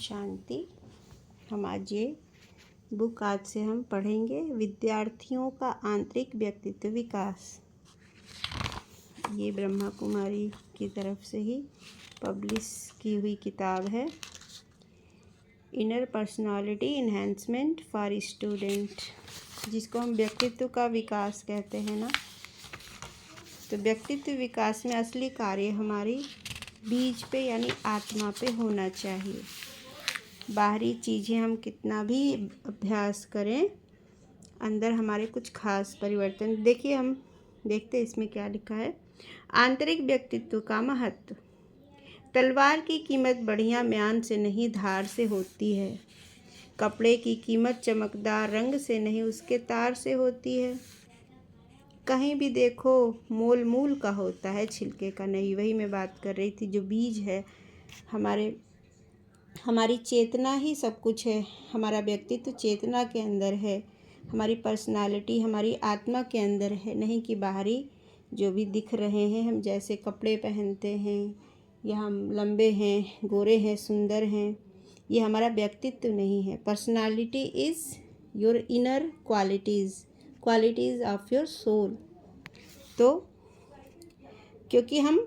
शांति। हम आज से हम पढ़ेंगे विद्यार्थियों का आंतरिक व्यक्तित्व विकास। ये ब्रह्मा कुमारी की तरफ से ही पब्लिश की हुई किताब है, inner personality enhancement for student, जिसको हम व्यक्तित्व का विकास कहते हैं ना। तो व्यक्तित्व विकास में असली कार्य हमारी बीज पे यानी आत्मा पे होना चाहिए। बाहरी चीज़ें हम कितना भी अभ्यास करें, अंदर हमारे कुछ खास परिवर्तन। देखिए, हम देखते हैं इसमें क्या लिखा है। आंतरिक व्यक्तित्व का महत्व। तलवार की कीमत बढ़िया म्यान से नहीं, धार से होती है। कपड़े की कीमत चमकदार रंग से नहीं, उसके तार से होती है। कहीं भी देखो मोल मूल का होता है, छिलके का नहीं। वही मैं बात कर रही थी, जो बीज है हमारी चेतना ही सब कुछ है। हमारा व्यक्तित्व चेतना के अंदर है, हमारी पर्सनालिटी हमारी आत्मा के अंदर है, नहीं कि बाहरी जो भी दिख रहे हैं। हम जैसे कपड़े पहनते हैं या हम लंबे हैं, गोरे हैं, सुंदर हैं, ये हमारा व्यक्तित्व नहीं है। Personality is your inner qualities of your soul. तो क्योंकि हम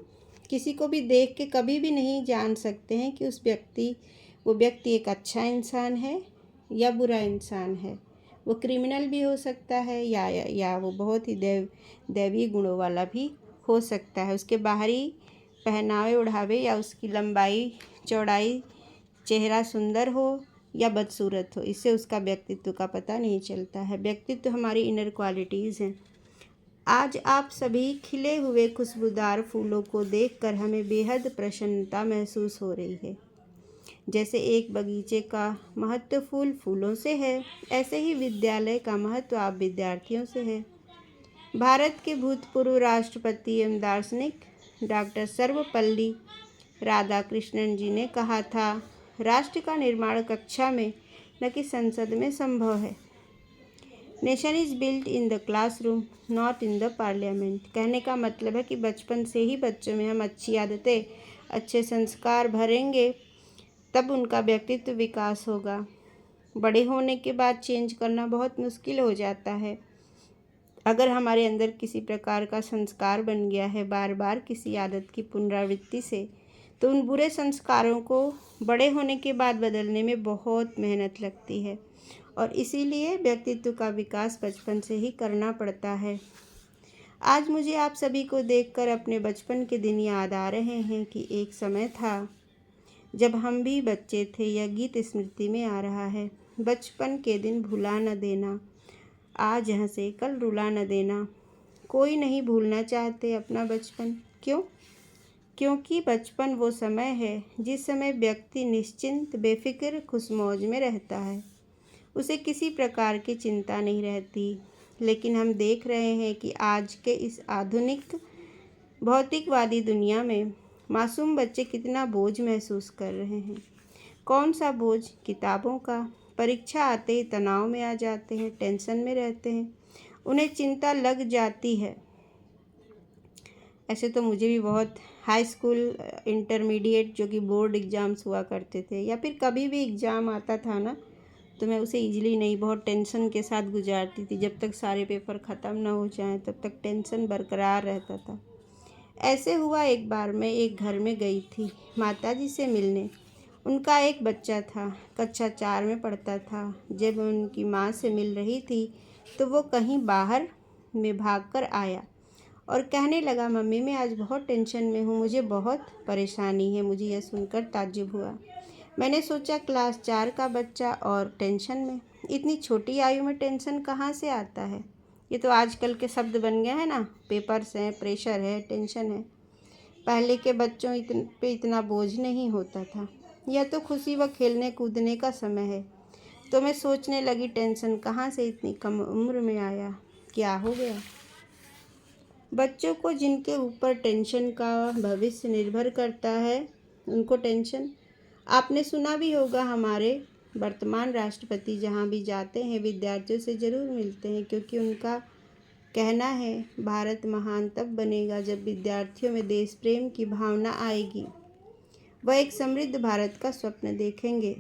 किसी को भी देख के कभी भी नहीं जान सकते हैं कि वो व्यक्ति एक अच्छा इंसान है या बुरा इंसान है। वो क्रिमिनल भी हो सकता है या वो बहुत ही दैवीय गुणों वाला भी हो सकता है। उसके बाहरी पहनावे ओढ़ावे या उसकी लंबाई चौड़ाई, चेहरा सुंदर हो या बदसूरत हो, इससे उसका व्यक्तित्व का पता नहीं चलता है। व्यक्तित्व हमारी इनर क्वालिटीज़ हैं। आज आप सभी खिले हुए खुशबूदार फूलों को देखकर हमें बेहद प्रसन्नता महसूस हो रही है। जैसे एक बगीचे का महत्व फूलों से है, ऐसे ही विद्यालय का महत्व आप विद्यार्थियों से है। भारत के भूतपूर्व राष्ट्रपति एवं दार्शनिक डॉक्टर सर्वपल्ली राधाकृष्णन जी ने कहा था, राष्ट्र का निर्माण कक्षा में न कि संसद में संभव है। Nation is built in the classroom not in the parliament. कहने का मतलब है कि बचपन से ही बच्चों में हम अच्छी आदतें, अच्छे संस्कार भरेंगे, तब उनका व्यक्तित्व विकास होगा। बड़े होने के बाद चेंज करना बहुत मुश्किल हो जाता है। अगर हमारे अंदर किसी प्रकार का संस्कार बन गया है बार बार किसी आदत की पुनरावृत्ति से, तो उन बुरे संस्कारों को बड़े होने के बाद बदलने में बहुत मेहनत लगती है। और इसीलिए व्यक्तित्व का विकास बचपन से ही करना पड़ता है। आज मुझे आप सभी को देखकर अपने बचपन के दिन याद आ रहे हैं कि एक समय था जब हम भी बच्चे थे। यह गीत स्मृति में आ रहा है। बचपन के दिन भुला न देना, आज हंसे कल रुला न देना। कोई नहीं भूलना चाहते अपना बचपन। क्यों? क्योंकि बचपन वो समय है जिस समय व्यक्ति निश्चिंत बेफिक्र खुशमौज में रहता है। उसे किसी प्रकार की चिंता नहीं रहती। लेकिन हम देख रहे हैं कि आज के इस आधुनिक भौतिकवादी दुनिया में मासूम बच्चे कितना बोझ महसूस कर रहे हैं। कौन सा बोझ? किताबों का। परीक्षा आते ही तनाव में आ जाते हैं, टेंशन में रहते हैं, उन्हें चिंता लग जाती है। ऐसे तो मुझे भी बहुत हाई स्कूल, इंटरमीडिएट जो कि बोर्ड एग्ज़ाम्स हुआ करते थे, या फिर कभी भी एग्ज़ाम आता था ना, तो मैं उसे ईजिली नहीं, बहुत टेंशन के साथ गुजारती थी। जब तक सारे पेपर ख़त्म ना हो जाएं तब तक टेंशन बरकरार रहता था। ऐसे हुआ, एक बार मैं एक घर में गई थी माताजी से मिलने। उनका एक बच्चा था, कक्षा 4 में पढ़ता था। जब मैं उनकी माँ से मिल रही थी तो वो कहीं बाहर में भागकर आया और कहने लगा, मम्मी मैं आज बहुत टेंशन में हूँ, मुझे बहुत परेशानी है। मुझे यह सुनकर ताज्जुब हुआ। मैंने सोचा, क्लास 4 का बच्चा और टेंशन में, इतनी छोटी आयु में टेंशन कहाँ से आता है? ये तो आजकल के शब्द बन गए हैं ना, पेपर्स हैं, प्रेशर है, टेंशन है। पहले के बच्चों पे इतना बोझ नहीं होता था। यह तो खुशी व खेलने कूदने का समय है। तो मैं सोचने लगी, टेंशन कहाँ से इतनी कम उम्र में आया? क्या हो गया? बच्चों को जिनके ऊपर टेंशन का भविष्य निर्भर करता है, उनको टेंशन। आपने सुना भी होगा, हमारे वर्तमान राष्ट्रपति जहाँ भी जाते हैं विद्यार्थियों से ज़रूर मिलते हैं, क्योंकि उनका कहना है, भारत महान तब बनेगा जब विद्यार्थियों में देश प्रेम की भावना आएगी। वह एक समृद्ध भारत का स्वप्न देखेंगे।